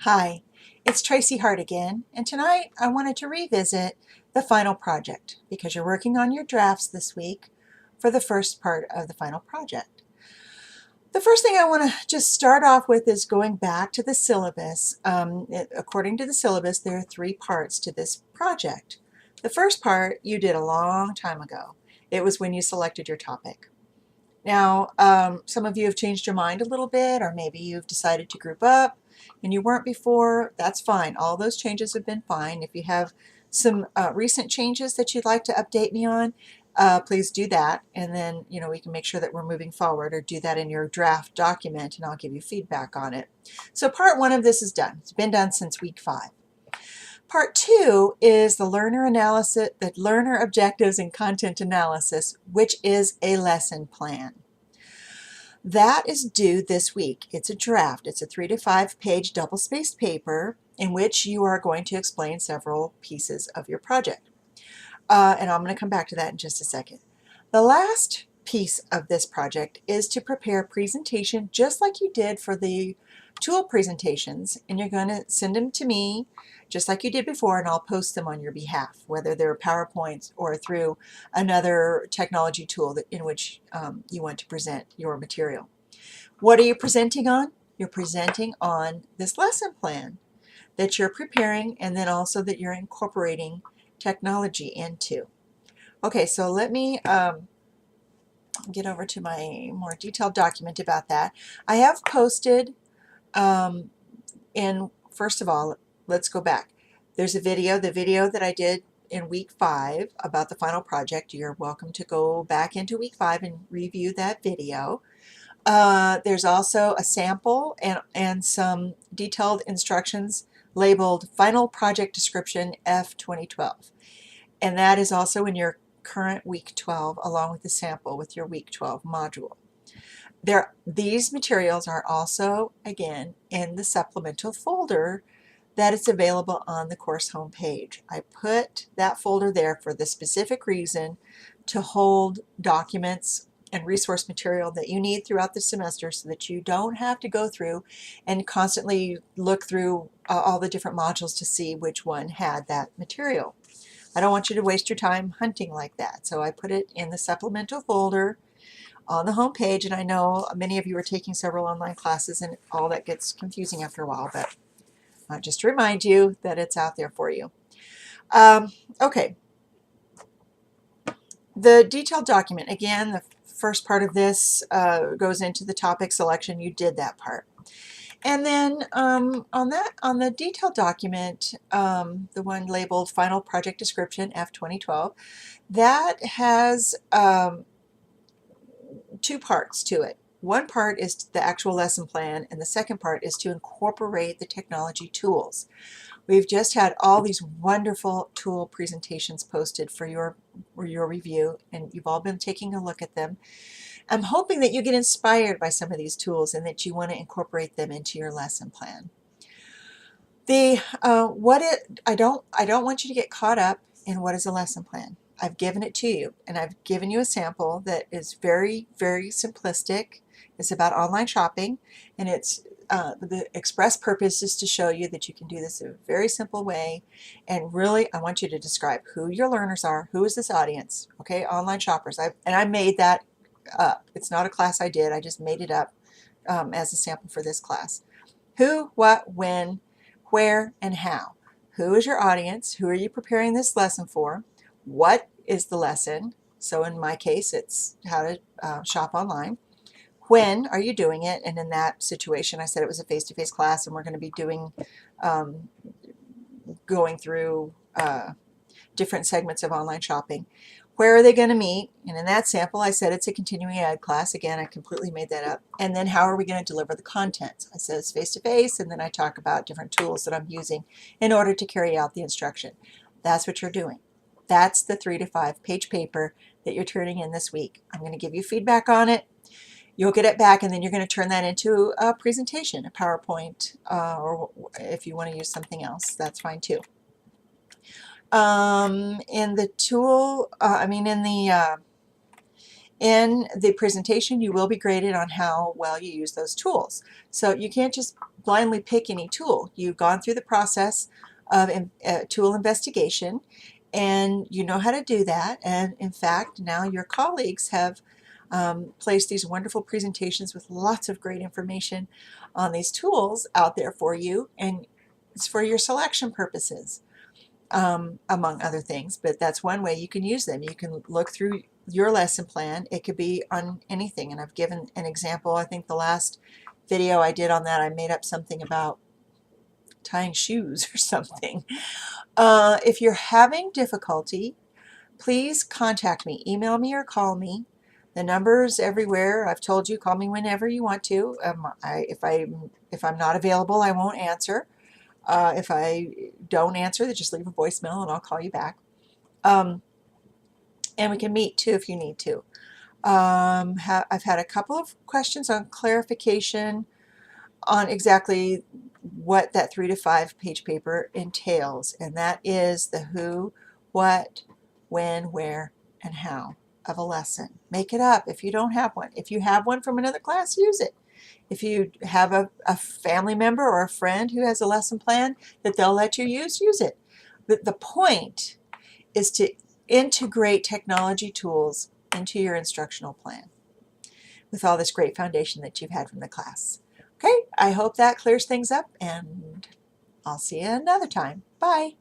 Hi, it's Tracy Hart again, and tonight I wanted to revisit the final project because you're working on your drafts this week for the first part of the final project. The first thing I want to just start off with is going back to the syllabus. According to the syllabus, there are 3 parts to this project. The first part you did a long time ago. It was when you selected your topic. Now, some of you have changed your mind a little bit, or maybe you've decided to group up and you weren't before. That's fine. All those changes have been fine. If you have some recent changes that you'd like to update me on, please do that, and then we can make sure that we're moving forward, or do that in your draft document and I'll give you feedback on it. So part 1 of this is done. It's been done since week 5. Part 2 is the learner analysis, the learner objectives and content analysis, which is a lesson plan. That is due this week. It's a draft. It's a 3 to 5 page double-spaced paper in which you are going to explain several pieces of your project. And I'm going to come back to that in just a second. The last piece of this project is to prepare a presentation just like you did for the tool presentations, and you're going to send them to me just like you did before, and I'll post them on your behalf, whether they're PowerPoints or through another technology tool in which you want to present your material. What are you presenting on? You're presenting on this lesson plan that you're preparing, and then also that you're incorporating technology into. Okay, so let me get over to my more detailed document about that. I have posted first of all, let's go back. There's a video, the video that I did in week 5 about the final project. You're welcome to go back into week 5 and review that video. There's also a sample and some detailed instructions labeled Final Project Description F 2012. And that is also in your current week 12 along with the sample with your week 12 module. These materials are also, again, in the supplemental folder that is available on the course homepage. I put that folder there for the specific reason to hold documents and resource material that you need throughout the semester, so that you don't have to go through and constantly look through all the different modules to see which one had that material. I don't want you to waste your time hunting like that, so I put it in the supplemental folder on the home page. And I know many of you are taking several online classes and all that gets confusing after a while, but just to remind you that it's out there for you. Okay, the detailed document, again, the first part of this goes into the topic selection. You did that part. And then on the detailed document, the one labeled Final Project Description F 2012, that has 2 parts to it. One part is the actual lesson plan, and the second part is to incorporate the technology tools. We've just had all these wonderful tool presentations posted for your review, and you've all been taking a look at them. I'm hoping that you get inspired by some of these tools and that you want to incorporate them into your lesson plan. I don't want you to get caught up in what is a lesson plan. I've given it to you, and I've given you a sample that is very, very simplistic. It's about online shopping, and it's the express purpose is to show you that you can do this in a very simple way. And really, I want you to describe who your learners are. Who is this audience? Okay, online shoppers. I made that up. It's not a class I did. I just made it up as a sample for this class. Who, what, when, where, and how. Who is your audience? Who are you preparing this lesson for? What is the lesson? So in my case, it's how to shop online. When are you doing it? And in that situation, I said it was a face-to-face class, and we're going to be doing going through different segments of online shopping. Where are they going to meet? And in that sample, I said it's a continuing ed class. Again, I completely made that up. And then how are we going to deliver the content? I said it's face-to-face, and then I talk about different tools that I'm using in order to carry out the instruction. That's what you're doing. That's the 3 to 5 page paper that you're turning in this week. I'm going to give you feedback on it. You'll get it back, and then you're going to turn that into a presentation, a PowerPoint, or if you want to use something else, that's fine too. In the tool, in the presentation, you will be graded on how well you use those tools. So you can't just blindly pick any tool. You've gone through the process of tool investigation, and you know how to do that. And in fact, now your colleagues have placed these wonderful presentations with lots of great information on these tools out there for you, and it's for your selection purposes, among other things. But that's one way you can use them. You can look through your lesson plan. It could be on anything, and I've given an example. I think the last video I did on that, I made up something about tying shoes or something. If you're having difficulty, please contact me. Email me or call me. The number's everywhere. I've told you, call me whenever you want to. If I'm not available, I won't answer. If I don't answer, then just leave a voicemail and I'll call you back. And we can meet too if you need to. I've had a couple of questions on clarification on exactly what that 3 to 5 page paper entails, and that is the who, what, when, where, and how of a lesson. Make it up if you don't have one. If you have one from another class, use it. If you have a family member or a friend who has a lesson plan that they'll let you use it. The point is to integrate technology tools into your instructional plan with all this great foundation that you've had from the class. Okay, I hope that clears things up, and I'll see you another time. Bye.